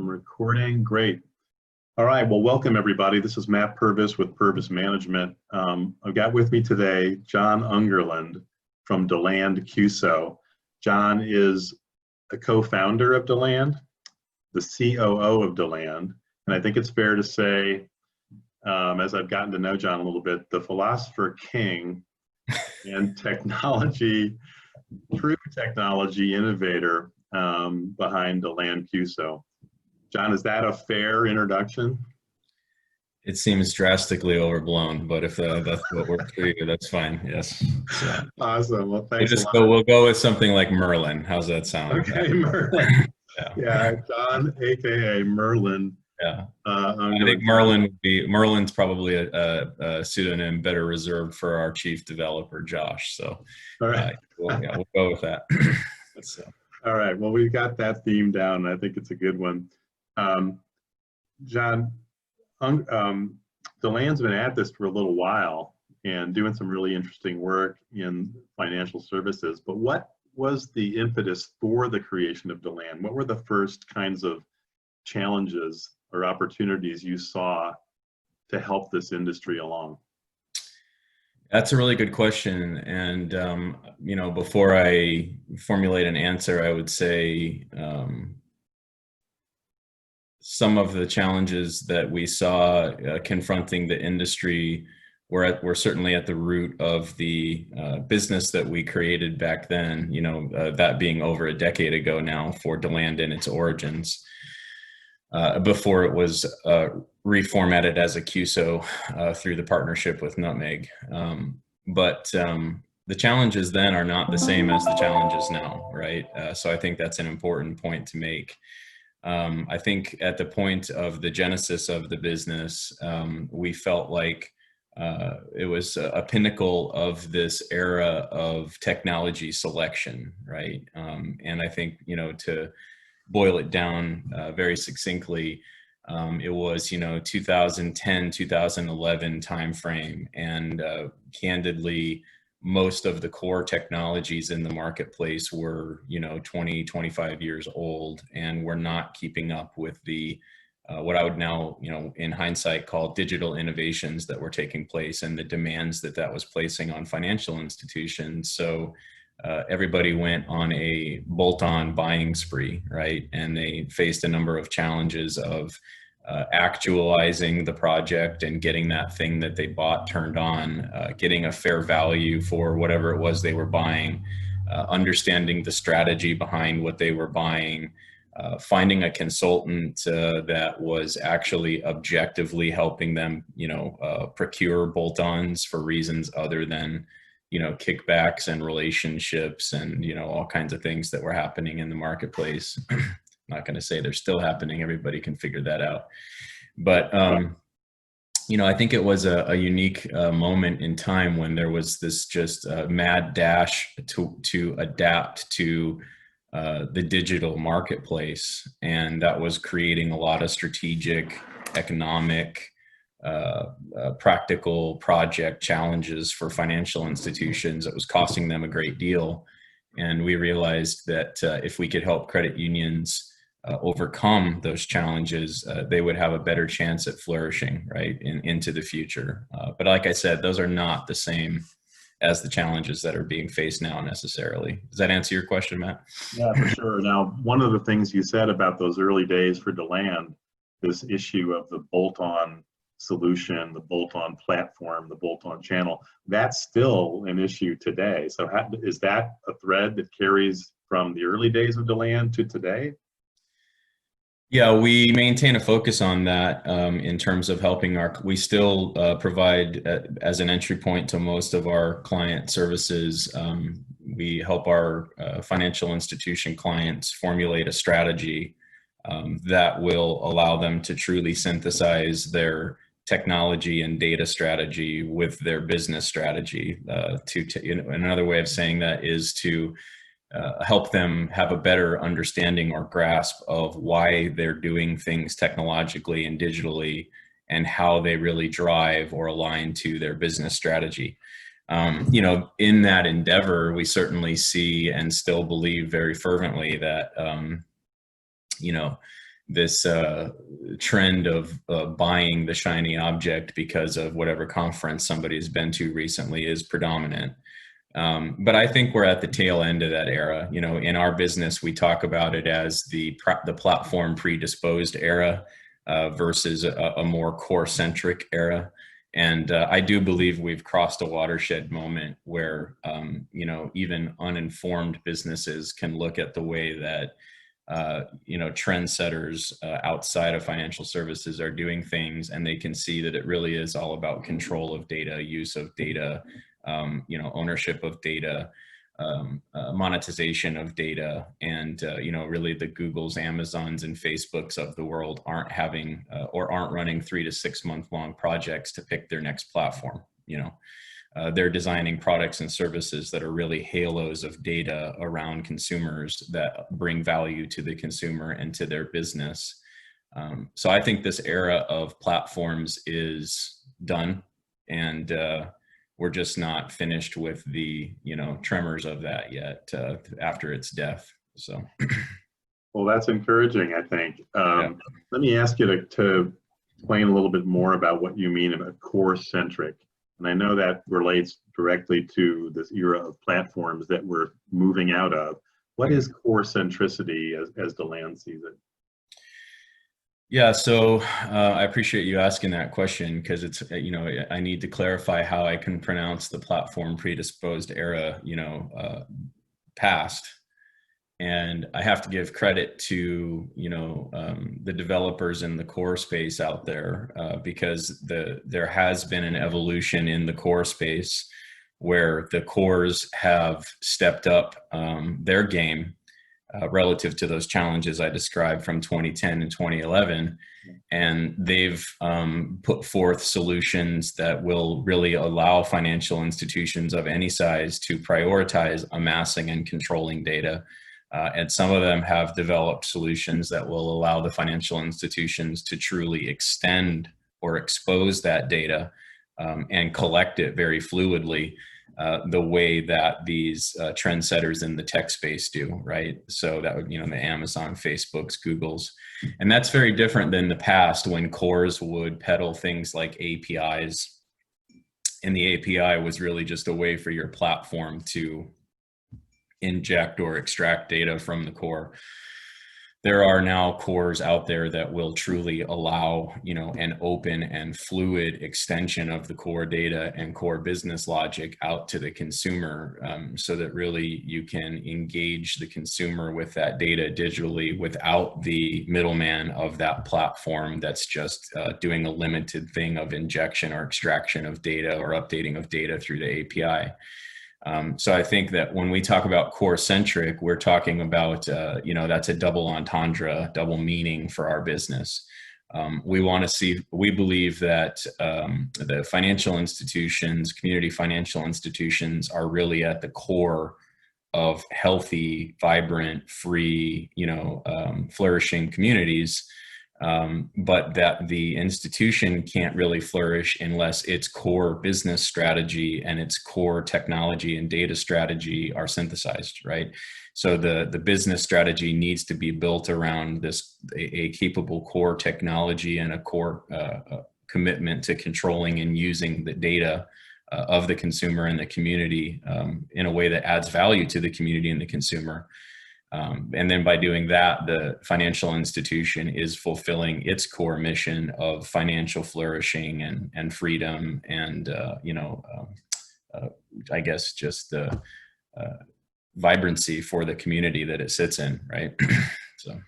I'm recording. Great. All right. Well, welcome everybody. This is Matt Purvis with Purvis Management. I've got with me today John Ungerland from DeLand QSO. John is a co-founder of DeLand, the COO of DeLand, and I think it's fair to say, as I've gotten to know John a little bit, the philosopher king and technology, true technology innovator behind DeLand QSO. John, is that a fair introduction? It seems drastically overblown, but if that's what works for you, that's fine. Yes. So, awesome. Well, thanks a lot. We'll go with something like Merlin. How's that sound? Okay, Merlin. Yeah, John, aka Merlin. Yeah. I think Merlin's probably a pseudonym better reserved for our chief developer, Josh. So, all right. We'll go with that. So. All right. Well, we've got that theme down, and I think it's a good one. John, DeLand's been at this for a little while and doing some really interesting work in financial services. But what was the impetus for the creation of DeLand? What were the first kinds of challenges or opportunities you saw to help this industry along? That's a really good question. And, before I formulate an answer, I would say some of the challenges that we saw confronting the industry were certainly at the root of the business that we created back then, that being over a decade ago now for DeLand and its origins, before it was reformatted as a QSO through the partnership with Nutmeg. But the challenges then are not the same as the challenges now, right? So I think that's an important point to make. I think at the point of the genesis of the business, we felt like it was a pinnacle of this era of technology selection, right? And I think, to boil it down very succinctly, it was 2010, 2011 timeframe, and candidly, most of the core technologies in the marketplace were 20, 25 years old, and were not keeping up with the what I would now in hindsight call digital innovations that were taking place and the demands that was placing on financial institutions. So everybody went on a bolt-on buying spree, right? And they faced a number of challenges of actualizing the project and getting that thing that they bought turned on, getting a fair value for whatever it was they were buying, understanding the strategy behind what they were buying, finding a consultant that was actually objectively helping them, procure bolt-ons for reasons other than kickbacks and relationships and, all kinds of things that were happening in the marketplace. I'm not going to say they're still happening. Everybody can figure that out. But, I think it was a unique moment in time when there was this just mad dash to adapt to the digital marketplace. And that was creating a lot of strategic, economic, practical project challenges for financial institutions. It was costing them a great deal. And we realized that if we could help credit unions overcome those challenges, they would have a better chance at flourishing right into the future. But like I said, those are not the same as the challenges that are being faced now necessarily. Does that answer your question, Matt? Yeah, for sure. Now, one of the things you said about those early days for DeLand, this issue of the bolt-on solution, the bolt-on platform, the bolt-on channel, that's still an issue today. So is that a thread that carries from the early days of DeLand to today? Yeah, we maintain a focus on that in terms of helping we still provide as an entry point to most of our client services. We help our financial institution clients formulate a strategy that will allow them to truly synthesize their technology and data strategy with their business strategy. Another way of saying that is to help them have a better understanding or grasp of why they're doing things technologically and digitally and how they really drive or align to their business strategy. In that endeavor, we certainly see and still believe very fervently that, this trend of buying the shiny object because of whatever conference somebody's been to recently is predominant. But I think we're at the tail end of that era. You know, in our business, we talk about it as the platform predisposed era versus a more core centric era. And I do believe we've crossed a watershed moment where, you know, even uninformed businesses can look at the way that, you know, trendsetters outside of financial services are doing things, and they can see that it really is all about control of data, use of data, you know, ownership of data, monetization of data, and you know, really the Googles, Amazons, and Facebooks of the world aren't having or aren't running 3 to 6 month long projects to pick their next platform. You know, they're designing products and services that are really halos of data around consumers that bring value to the consumer and to their business. So I think this era of platforms is done, and we're just not finished with the, you know, tremors of that yet after its death. So, Well, that's encouraging, I think. Yeah. Let me ask you to explain a little bit more about what you mean about core centric. And I know that relates directly to this era of platforms that we're moving out of. What is core centricity as DeLand sees it? Yeah, so I appreciate you asking that question, because it's, you know, I need to clarify how I can pronounce the platform predisposed era, you know, past. And I have to give credit to, you know, the developers in the core space out there, because there has been an evolution in the core space where the cores have stepped up their game relative to those challenges I described from 2010 and 2011. And they've put forth solutions that will really allow financial institutions of any size to prioritize amassing and controlling data. And some of them have developed solutions that will allow the financial institutions to truly extend or expose that data and collect it very fluidly, the way that these trendsetters in the tech space do, right? So that would, you know, the Amazon, Facebooks, Googles. And that's very different than the past, when cores would peddle things like APIs. And the API was really just a way for your platform to inject or extract data from the core. There are now cores out there that will truly allow, you know, an open and fluid extension of the core data and core business logic out to the consumer, so that really you can engage the consumer with that data digitally without the middleman of that platform that's just doing a limited thing of injection or extraction of data or updating of data through the API. So I think that when we talk about core centric, we're talking about, you know, that's a double entendre, double meaning for our business. We believe that the financial institutions, community financial institutions, are really at the core of healthy, vibrant, free, you know, flourishing communities. But that the institution can't really flourish unless its core business strategy and its core technology and data strategy are synthesized, right? So the business strategy needs to be built around a capable core technology and a core commitment to controlling and using the data of the consumer and the community in a way that adds value to the community and the consumer. And then by doing that, the financial institution is fulfilling its core mission of financial flourishing and freedom and, you know, I guess just the vibrancy for the community that it sits in, right? So.